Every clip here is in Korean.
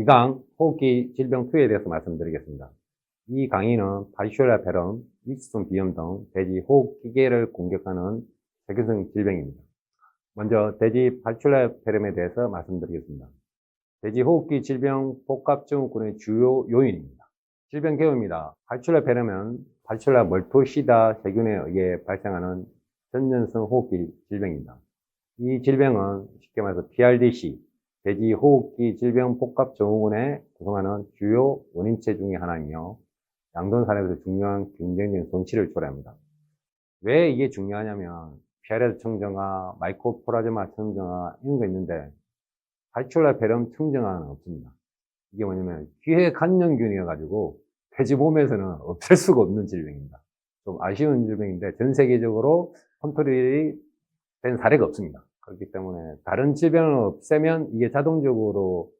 이강 호흡기 질병 투여에 대해서 말씀드리겠습니다. 이 강의는 바이쇼라 베럼, 윌슨 비염 등 돼지 호흡기계를 공격하는 세균성 질병입니다. 먼저 돼지 바이쇼라 베럼에 대해서 말씀드리겠습니다. 돼지 호흡기 질병 복합증후군의 주요 요인입니다. 질병 개요입니다. 바이쇼라 베럼은 바이쇼라 멀토시다 세균에 의해 발생하는 전염성 호흡기 질병입니다. 이 질병은 쉽게 말해서 PRDC, 돼지 호흡기 질병 복합 증후군에 구성하는 주요 원인체 중의 하나이며 양돈 산업에서 중요한 경쟁적인 손실을 초래합니다. 왜 이게 중요하냐면 PRS 청정화, 마이코플라즈마 청정화 이런 거 있는데 바이쇼라 베럼 청정화는 없습니다. 이게 뭐냐면 귀에 간염균이어가지고 돼지 몸에서는 없앨 수가 없는 질병입니다. 좀 아쉬운 질병인데 전 세계적으로 컨트롤이 된 사례가 없습니다. 그렇기 때문에 다른 질병을 없애면 이게 자동적으로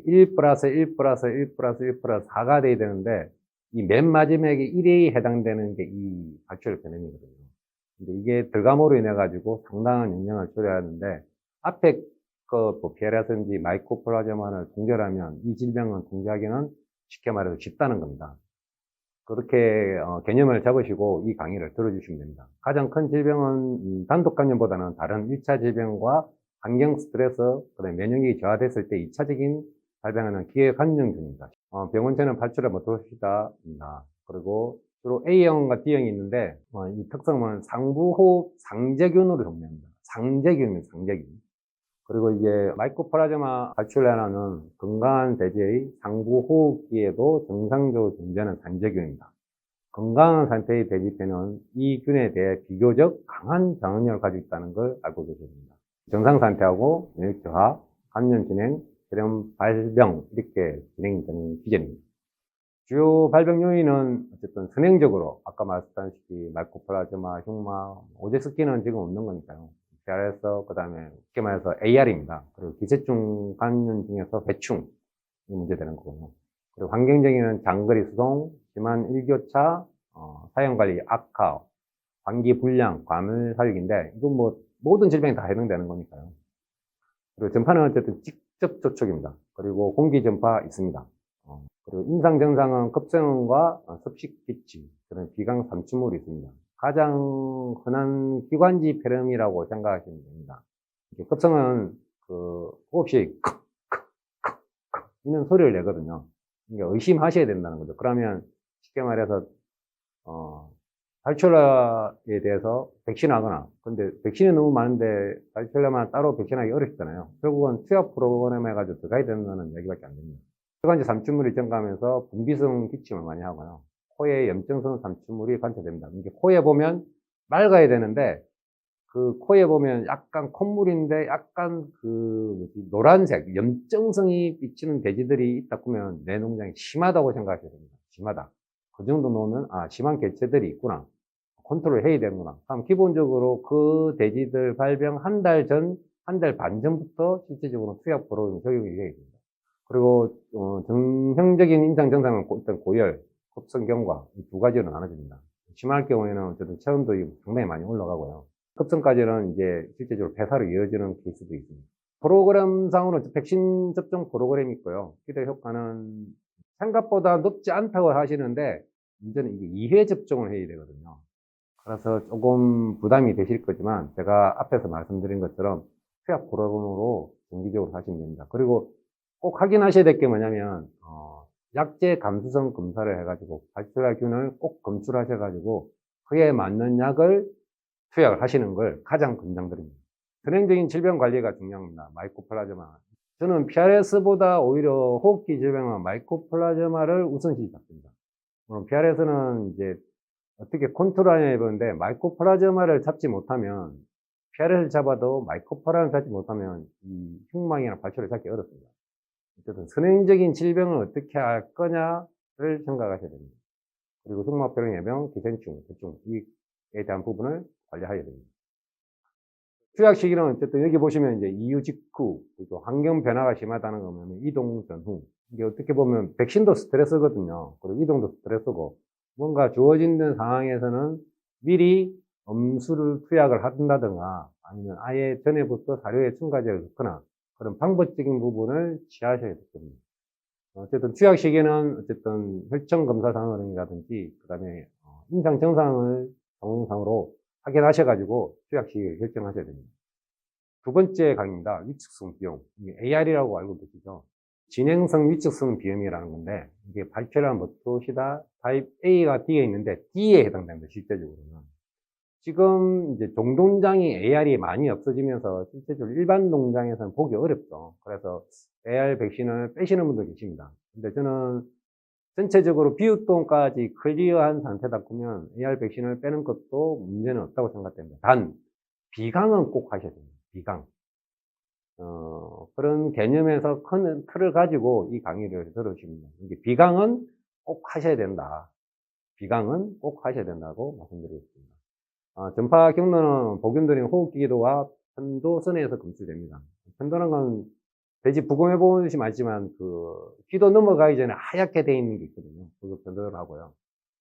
1 플러스 1 플러스 1 플러스 1 플러스 4가 돼야 되는데 이 맨 마지막에 1에 해당되는 게 이 바이쇼라 베럼이거든요. 근데 이게 들감으로 인해 가지고 상당한 영향을 초래하는데 앞에 뭐 PRS인지 마이코플라즈마를 동결하면 이 질병은 통제하기는 쉽게 말해서 쉽다는 겁니다. 그렇게 개념을 잡으시고 이 강의를 들어주시면 됩니다. 가장 큰 질병은 단독 감염보다는 다른 1차 질병과 환경 스트레스, 그다음에 면역력이 저하됐을 때 2차적인 발병하는 기회 감염균입니다. 병원체는 바이쇼라 멀토시다입니다. 그리고 주로 A형과 D형이 있는데 이 특성은 상부호흡 상재균으로 정리합니다. 상재균입니다. 상재균. 그리고 이게 마이코플라즈마 바이쇼라는 건강한 돼지의 상부호흡기에도 정상적으로 존재하는 상재균입니다. 건강한 상태의 돼지뼈는 이 균에 대해 비교적 강한 장응력을 가지고 있다는 걸 알고 계셔야 됩니다. 정상 상태하고 면역 저하, 감염 진행, 폐렴 발병 이렇게 진행되는 기전입니다. 주요 발병 요인은 어쨌든 선행적으로 아까 말씀드렸다시피 마이코플라즈마, 흉마, 오제스키는 지금 없는 거니까요. PRS, 그 다음에 쉽게 말해서 AR입니다. 그리고 기세충 감염 중에서 배충이 문제되는 거고요. 그리고 환경적인 장거리 수송, 심한 일교차, 사용관리 악화, 환기 불량, 과물 사육인데 이건 뭐 모든 질병이 다 해당되는 거니까요. 그리고 전파는 어쨌든 직접 접촉입니다. 그리고 공기 전파 있습니다. 그리고 임상 증상은 급성과 습식 기침, 그런 비강 삼춘물이 있습니다. 가장 흔한 기관지 폐렴이라고 생각하시면 됩니다. 급성은 그 호흡이 이런 소리를 내거든요. 그러니까 의심하셔야 된다는 거죠. 그러면 쉽게 말해서 바이쇼라에 대해서 백신하거나, 근데 백신이 너무 많은데 바이쇼라만 따로 백신하기 어렵잖아요. 결국은 투약 프로그램 해가지고 들어가야 된다는 얘기밖에 안 됩니다. 혈관지 삼춘물이 증가하면서 분비성 기침을 많이 하고요. 코에 염증성 삼춘물이 관찰됩니다. 이게 코에 보면 맑아야 되는데 그 코에 보면 약간 콧물인데 약간 노란색 염증성이 비치는 돼지들이 있다 보면 내 농장이 심하다고 생각하셔야 됩니다. 심하다. 그 정도 놓으면 심한 개체들이 있구나. 컨트롤 해야 되는구나. 그럼 기본적으로 그 돼지들 발병 한 달 전, 한 달 반 전부터 실질적으로 투약 프로그램 적용이 해야 됩니다. 그리고 정형적인 임상 증상은 일단 고열, 급성경과 이 두 가지로 나눠집니다. 심할 경우에는 어쨌든 체온도 상당히 많이 올라가고요. 급성까지는 이제 실제적으로 폐사로 이어지는 케이스도 있습니다. 프로그램상으로 백신 접종 프로그램이 있고요. 기대 효과는 생각보다 높지 않다고 하시는데 문제는 이게 2회 접종을 해야 되거든요. 그래서 조금 부담이 되실 거지만 제가 앞에서 말씀드린 것처럼 투약 프로그램으로 정기적으로 하시면 됩니다. 그리고 꼭 확인하셔야 될 게 뭐냐면 약제 감수성 검사를 해가지고 바이쇼라균을 꼭 검출하셔가지고 그에 맞는 약을 투약을 하시는 걸 가장 권장드립니다. 선행적인 질병 관리가 중요합니다. 마이코플라즈마. 저는 PRS보다 오히려 호흡기 질병은 마이코플라즈마를 우선시 잡습니다. 물론 PRS는 이제 어떻게 컨트롤하냐 해보는데 마이코플라즈마를 잡지 못하면 PRS를 잡아도 마이코플라즈마를 잡지 못하면 이 흉망이나 바이쇼를 잡기 어렵습니다. 어쨌든 선행적인 질병을 어떻게 할 거냐를 생각하셔야 됩니다. 그리고 흉막병 예방, 기생충, 대충 이에 대한 부분을 관리해야 됩니다. 투약 시기는 어쨌든 여기 보시면 이제 이유 직후, 그리고 환경 변화가 심하다는 거면 이동 전후. 이게 어떻게 보면 백신도 스트레스거든요. 그리고 이동도 스트레스고 뭔가 주어진 상황에서는 미리 엄수를 투약을 한다든가 아니면 아예 전에부터 사료에 첨가제를 넣거나 그런 방법적인 부분을 취하셔야 됩니다. 어쨌든 투약 시기는 어쨌든 혈청 검사 상황이라든지 그다음에 임상 증상을 동영상으로 확인하셔가지고 투약 시기를 결정하셔야 됩니다. 두 번째 강의입니다. 위축성 비염. AR이라고 알고 계시죠? 진행성 위축성 비염이라는 건데, 이게 발표란 모토시다 타입 A가 D에 있는데, D에 해당됩니다, 실제적으로는. 지금 이제 종동장이 AR이 많이 없어지면서 실제적으로 일반 농장에서는 보기 어렵죠. 그래서 AR 백신을 빼시는 분도 계십니다. 근데 저는 전체적으로 비유통까지 클리어한 상태다 보면 AR 백신을 빼는 것도 문제는 없다고 생각됩니다. 단, 비강은 꼭 하셔야 됩니다. 비강. 그런 개념에서 큰 틀을 가지고 이 강의를 들으십니다. 비강은 꼭 하셔야 된다. 비강은 꼭 하셔야 된다고 말씀드리겠습니다. 전파 경로는 복균드린 호흡기도와 편도선에서 검출됩니다. 편도는 건 돼지 부검해 보시면 알지만 기도 넘어가기 전에 하얗게 되어 있는 게 있거든요. 그거 편도를 하고요.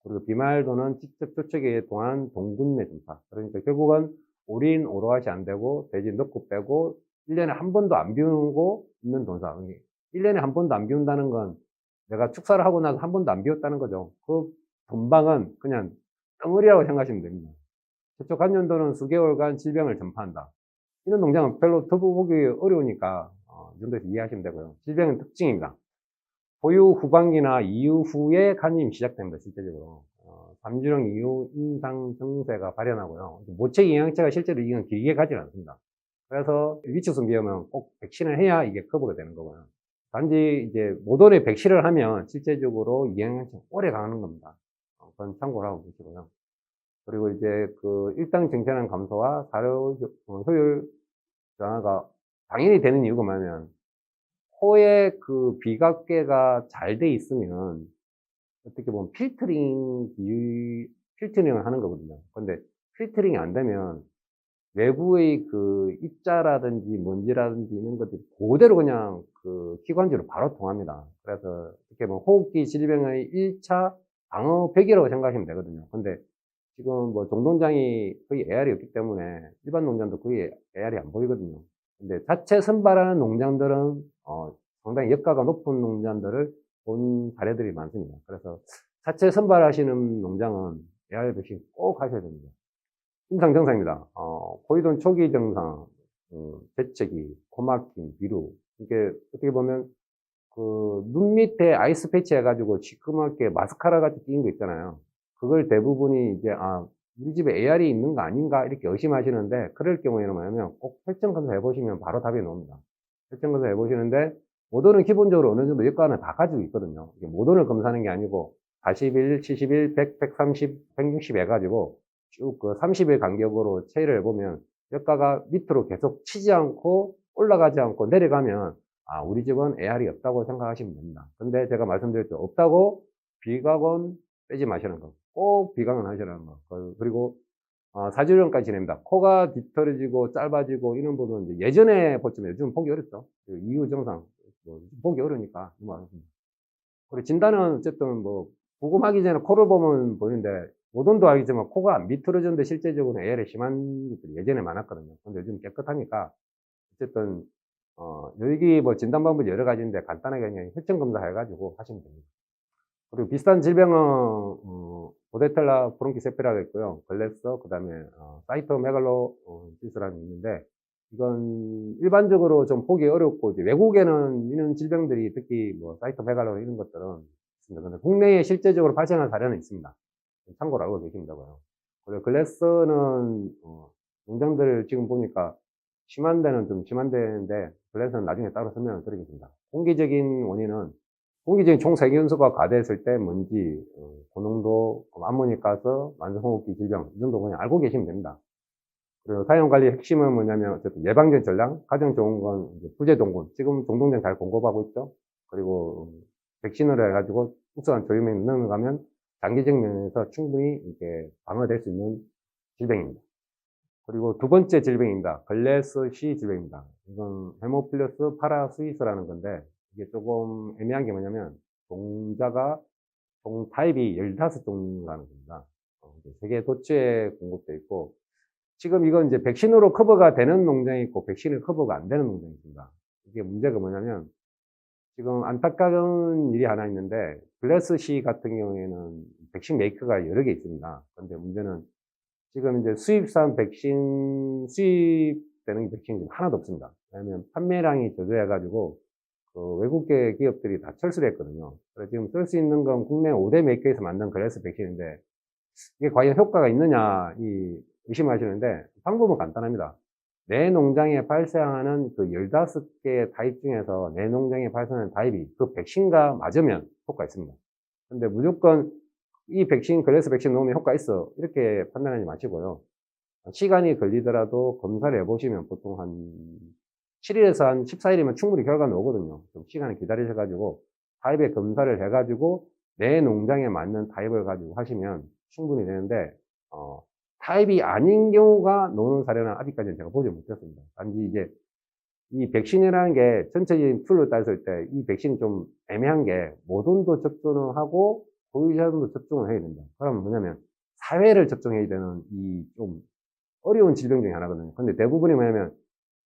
그리고 비말도는 직접 초척에 동한 동군내 전파. 그러니까 결국은 우린 오로아시 안 되고 돼지 넣고 빼고 1년에 한 번도 안 비우고 있는 동사. 1년에 한 번도 안 비운다는 건 내가 축사를 하고 나서 한 번도 안 비웠다는 거죠. 그 분방은 그냥 덩어리라고 생각하시면 됩니다. 저쪽 간년도는 수개월간 질병을 전파한다. 이런 농장은 별로 들어보기 어려우니까 이 정도에서 이해하시면 되고요. 질병의 특징입니다. 보유 후반기나 이후에 간염이 시작됩니다. 실제적으로 3주령 이후 임상 증세가 발현하고요. 모체 영양체가 실제로 이건 길게 가지는 않습니다. 그래서 위축성 비염은 꼭 백신을 해야 이게 커버가 되는 거고요. 단지 이제 모던의 백신을 하면 실제적으로 영양체가 오래 가는 겁니다. 그건 참고를 하고 계시고요. 그리고 이제 일당 정체량 감소와 사료 효율 변화가 당연히 되는 이유가 뭐냐면 코에 비각계가 잘 돼 있으면 어떻게 보면 필터링을 하는 거거든요. 근데 필터링이 안 되면 외부의 입자라든지 먼지라든지 이런 것들이 그대로 그냥 기관지로 바로 통합니다. 그래서 어떻게 보면 호흡기 질병의 1차 방어벽이라고 생각하시면 되거든요. 근데 지금 종동장이 거의 AR이 없기 때문에 일반 농장도 거의 AR이 안 보이거든요. 근데 자체 선발하는 농장들은 상당히 역가가 높은 농장들을 본 사례들이 많습니다. 그래서 자체 선발하시는 농장은 AR 백신 꼭 하셔야 됩니다. 임상 증상입니다. 코이돈 초기 증상, 재채기, 코막힘, 비루. 이게 어떻게 보면 눈 밑에 아이스 패치 해가지고 시커멓게 마스카라 같이 끼는 거 있잖아요. 그걸 대부분이 이제 우리 집에 AR이 있는 거 아닌가 이렇게 의심하시는데 그럴 경우에는 뭐냐면 꼭 혈전 검사 해보시면 바로 답이 나옵니다. 혈전 검사 해보시는데 모던은 기본적으로 어느 정도 효과는 다 가지고 있거든요. 모던을 검사하는 게 아니고 41, 71, 100, 130, 160 해가지고 쭉 30일 간격으로 체를 해보면 효과가 밑으로 계속 치지 않고 올라가지 않고 내려가면 우리 집은 AR이 없다고 생각하시면 됩니다. 근데 제가 말씀드렸죠. 없다고 비각은 빼지 마시는 거. 꼭 비강은 하시라는 거. 그리고 사주령까지 지냅니다. 코가 뒤틀어지고 짧아지고 이런 분은 이제 예전에 보지만 요즘 보기 어렵죠. 이후 증상 보기 어려우니까 넘어가겠습니다. 그리고 진단은 어쨌든 부검하기 전에 코를 보면 보이는데 모던도 알겠지만 코가 안 비틀어졌는데 실제적으로 AR이 심한 것들이 예전에 많았거든요. 근데 요즘 깨끗하니까 어쨌든 여기 진단 방법이 여러 가지인데 간단하게 그냥 혈전 검사 해가지고 하시면 됩니다. 그리고 비슷한 질병은 보데텔라 브론키세피라가 있고요. 글래서 그다음에 사이토메갈로시스라는 게 있는데 이건 일반적으로 좀 보기 어렵고 이제 외국에는 이런 질병들이 특히 사이토메갈로 이런 것들은 있습니다. 근데 국내에 실제적으로 발생한 사례는 있습니다. 참고로 알고 계십니다고요. 그리고 글래스는 농장들 지금 보니까 심한 데는 좀 심한 데인데 글래스는 나중에 따로 설명을 드리겠습니다. 공기적인 원인은 공기적인 총세균수가 과다했을 때 먼지, 고농도, 암모닉가스, 만성호흡기 질병 이 정도 그냥 알고 계시면 됩니다. 그리고 사용관리 핵심은 뭐냐면 어쨌든 예방적 전략, 가장 좋은 건 이제 부재동군. 지금 동동장 잘 공급하고 있죠. 그리고 백신을 해가지고 특수한 조임에 넘어가면 장기적 면에서 충분히 이렇게 방어될 수 있는 질병입니다. 그리고 두 번째 질병입니다. 글래스 C 질병입니다. 이건 헤모필러스 파라스위스라는 건데 이게 조금 애매한 게 뭐냐면 종 타입이 15종류라는 겁니다. 세계 도처에 공급되어 있고 지금 이건 이제 백신으로 커버가 되는 농장이 있고 백신을 커버가 안 되는 농장이 있습니다. 이게 문제가 뭐냐면 지금 안타까운 일이 하나 있는데, 글래스시 같은 경우에는 백신 메이커가 여러 개 있습니다. 그런데 문제는 지금 이제 수입산 백신, 수입되는 백신이 하나도 없습니다. 왜냐하면 판매량이 저조해가지고, 그 외국계 기업들이 다 철수를 했거든요. 그래서 지금 쓸 수 있는 건 국내 5대 메이커에서 만든 글래스 백신인데, 이게 과연 효과가 있느냐, 의심하시는데, 방법은 간단합니다. 내 농장에 발생하는 그 15개의 타입 중에서 내 농장에 발생하는 타입이 그 백신과 맞으면 효과가 있습니다. 근데 무조건 이 백신, 글래스 백신 넣으면 효과 있어, 이렇게 판단하지 마시고요. 시간이 걸리더라도 검사를 해보시면 보통 한 7일에서 한 14일이면 충분히 결과 나오거든요. 좀 시간을 기다리셔가지고 타입의 검사를 해가지고 내 농장에 맞는 타입을 가지고 하시면 충분히 되는데, 타입이 아닌 경우가 나오는 사례는 아직까지는 제가 보지 못했습니다. 단지 이제 이 백신이라는 게 전체적인 툴로 따졌을 때 이 백신이 좀 애매한 게 모돈도 접종을 하고 보유자들도 접종을 해야 된다. 그러면 뭐냐면 사회를 접종해야 되는 이 좀 어려운 질병 중에 하나거든요. 근데 대부분이 뭐냐면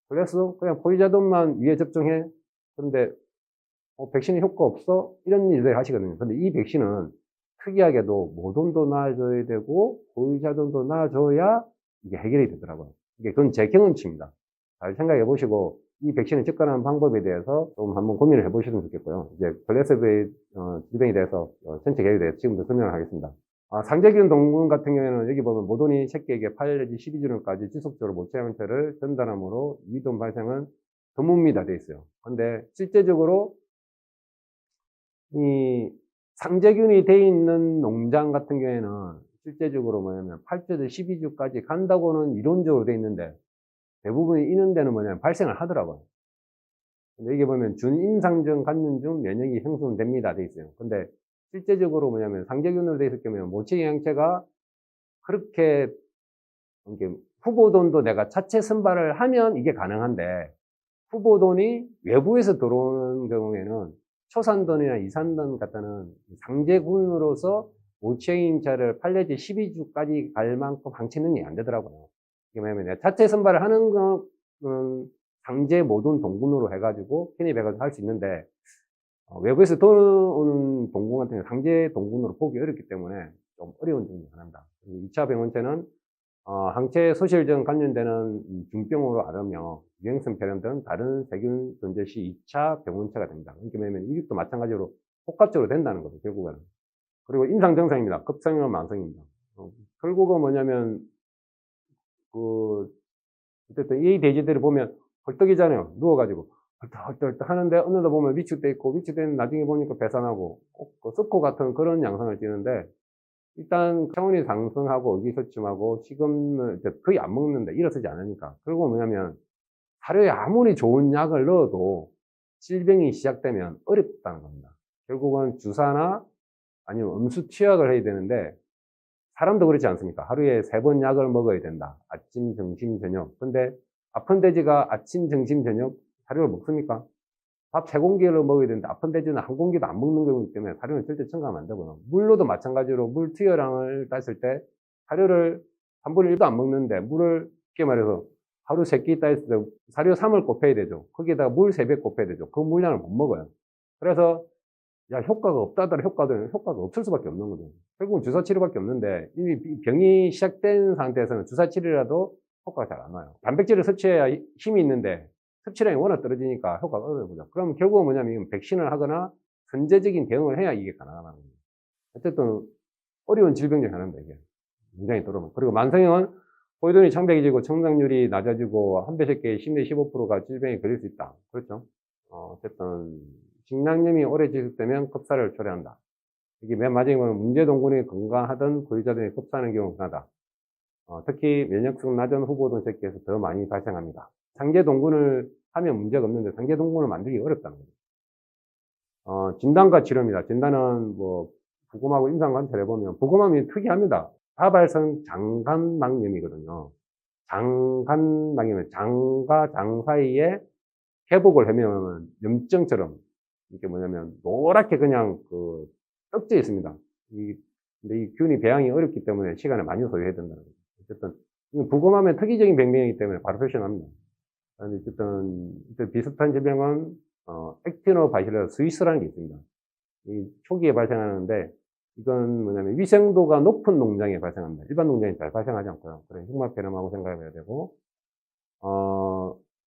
그래서 그냥 보유자들만 위에 접종해. 그런데 백신이 효과 없어? 이런 일들 하시거든요. 근데 이 백신은 특이하게도 모돈도 놔줘야 되고 보유자돈도 놔줘야 이게 해결이 되더라고요. 그건 제 경험치입니다. 잘 생각해 보시고 이 백신을 접근하는 방법에 대해서 좀 한번 고민을 해보시면 좋겠고요. 이제 글래스 질병에 대해서 전체 계획에 대해서 지금부터 설명을 하겠습니다. 상재균 동군 같은 경우에는 여기 보면 모돈이 새끼에게 8 내지 12주년까지 지속적으로 모체 형태를 전달함으로 위돈 발생은 드뭅니다 돼 있어요. 근데 실제적으로 이 상재균이 돼 있는 농장 같은 경우에는 실제적으로 뭐냐면 8주에서 12주까지 간다고는 이론적으로 돼 있는데 대부분이 있는 데는 뭐냐면 발생을 하더라고요. 근데 이게 보면 준임상정 감염 중 면역이 형성됩니다 돼 있어요. 근데 실제적으로 뭐냐면 상재균으로 돼 있을 경우에는 모체 형체가 그렇게 이렇게 후보돈도 내가 자체 선발을 하면 이게 가능한데 후보돈이 외부에서 들어오는 경우에는 초산돈이나 이산돈 같은 상재균으로서 모체인자를 8 내지 12주까지 갈 만큼 항체 능력이 안 되더라고요. 이게 뭐냐면 내가 자체 선발을 하는 건 상재 모돈 동군으로 해가지고 편입해가지고 할 수 있는데 외부에서 들어오는 동군 같은 경우 상재 동군으로 보기 어렵기 때문에 좀 어려운 점이 하나입니다. 2차 병원체는 항체 소실증 관련되는 중병으로 앓으며 유행성 폐렴 등 다른 세균 존재 시 2차 병원체가 됩니다. 그러니까 뭐냐면 이것도 마찬가지로 복합적으로 된다는 거죠, 결국은. 그리고 임상 증상입니다. 급성이나 만성입니다. 결국은 뭐냐면 어쨌든 이 돼지들을 보면 헐떡이잖아요. 누워가지고 헐떡헐떡 하는데 어느덧 보면 위축돼 있고 위축되는 나중에 보니까 배산하고 습코 같은 그런 양상을 띠는데 일단 체온이 상승하고 의기소침하고 식음을 거의 안 먹는데 일어서지 않으니까 결국은 뭐냐면 하루에 아무리 좋은 약을 넣어도 질병이 시작되면 어렵다는 겁니다. 결국은 주사나 아니면 음수 투약을 해야 되는데 사람도 그렇지 않습니까? 하루에 3번 약을 먹어야 된다. 아침, 점심, 저녁. 근데 아픈 돼지가 아침, 점심, 저녁 사료를 먹습니까? 밥 3공기를 먹어야 되는데 아픈 돼지는 1공기도 안 먹는 경우이기 때문에 사료는 절대 첨가하면 안 되고요. 물로도 마찬가지로 물 투여량을 땄을 때 사료를 3분의 1도 안 먹는데 물을 쉽게 말해서 하루 3끼 있다 했을 때 사료 3을 곱해야 되죠. 거기에다가 물 3배 곱해야 되죠. 그 물량을 못 먹어요. 그래서 야, 효과가 없다더라 효과가 없을 수밖에 없는 거죠. 결국은 주사 치료밖에 없는데 이미 병이 시작된 상태에서는 주사 치료라도 효과가 잘 안 와요. 단백질을 섭취해야 힘이 있는데 섭취량이 워낙 떨어지니까 효과가 어려워요. 그럼 결국은 뭐냐면 백신을 하거나 선제적인 대응을 해야 이게 가능하다는 거예요. 어쨌든 어려운 질병 중 하나입니다, 이게. 굉장히 떨어져. 그리고 만성형은 포유돈이 창백해지고 청산율이 낮아지고 한 배 새끼에 10 내지 15%가 질병에 걸릴 수 있다. 그렇죠? 어쨌든 식량염이 오래 지속되면 급사를 초래한다. 이게 맨 마지막에 보면 문제 동군이 건강하던 보유자들이 급사하는 경우가 흔하다. 특히 면역성 낮은 후보돈 새끼에서 더 많이 발생합니다. 상재 동군을 하면 문제가 없는데 상재 동군을 만들기 어렵다는 거죠. 진단과 치료입니다. 진단은 뭐 부검하고 임상 관찰해 보면 부검하면 특이합니다. 다발성 장간낭염이거든요. 장간낭염은 장과 장 사이에 회복을 하면 염증처럼 이게 뭐냐면 노랗게 그냥 떡져 있습니다. 근데 이 균이 배양이 어렵기 때문에 시간을 많이 소요해야 된다는 거죠. 어쨌든 부검하면 특이적인 병명이기 때문에 바로 표시합니다. 어쨌든 비슷한 질병은 액티노 바실러 스위스라는 게 있습니다. 이 초기에 발생하는데, 이건 뭐냐면 위생도가 높은 농장에 발생합니다. 일반 농장에 잘 발생하지 않고요. 그래, 흉막폐렴하고 생각해야 되고,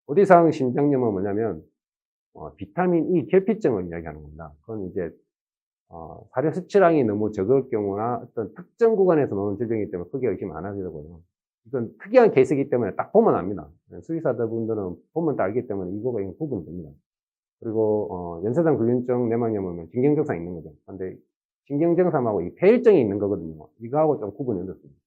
어디상 신장염은 뭐냐면, 비타민 E 결핍증을 이야기하는 겁니다. 그건 이제, 사료 수치량이 너무 적을 경우나 어떤 특정 구간에서 나오는 질병이기 때문에 크게 의심 안 하시려고요. 이건 특이한 케이스이기 때문에 딱 보면 압니다. 수의사분들은 보면 딱 알기 때문에 이거가 구분이 됩니다. 그리고, 연쇄성 불균증 내막염은 진경증상 있는 거죠. 근데 진경증상하고 이 폐혈증이 있는 거거든요. 이거하고 좀 구분이 어렵습니다.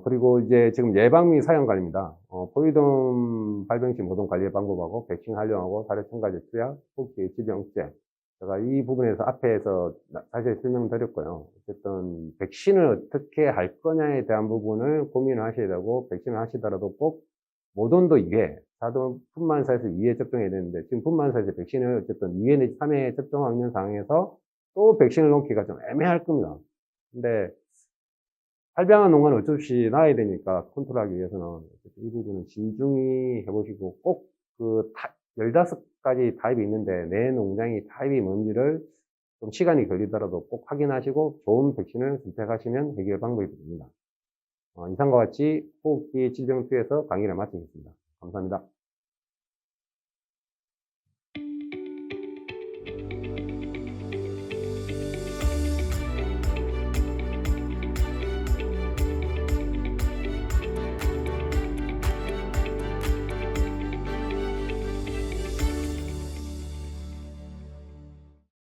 그리고 이제 지금 예방 및 사형 관리입니다. 포유동 발병 시 모동 관리 방법하고 백신 활용하고 사료 첨가제 투약, 호흡기 질병 억제. 제가 이 부분에서 앞에서 사실 설명드렸고요. 어쨌든 백신을 어떻게 할 거냐에 대한 부분을 고민을 하셔야 되고, 백신을 하시더라도 꼭 모돈도 2회, 자동 분만사에서 2회 접종해야 되는데, 지금 분만사에서 백신을 어쨌든 2회 내지 3회 접종하고 있는 상황에서 또 백신을 놓기가 좀 애매할 겁니다. 근데 발병한 농가는 어쩔 수 없이 놔야 되니까 컨트롤하기 위해서는 이 부분은 진중히 해보시고, 꼭 그 15가지 타입이 있는데 내 농장이 타입이 뭔지를 좀 시간이 걸리더라도 꼭 확인하시고 좋은 백신을 선택하시면 해결 방법이 됩니다. 이상과 같이 호흡기 질병 투에서 강의를 마치겠습니다. 감사합니다.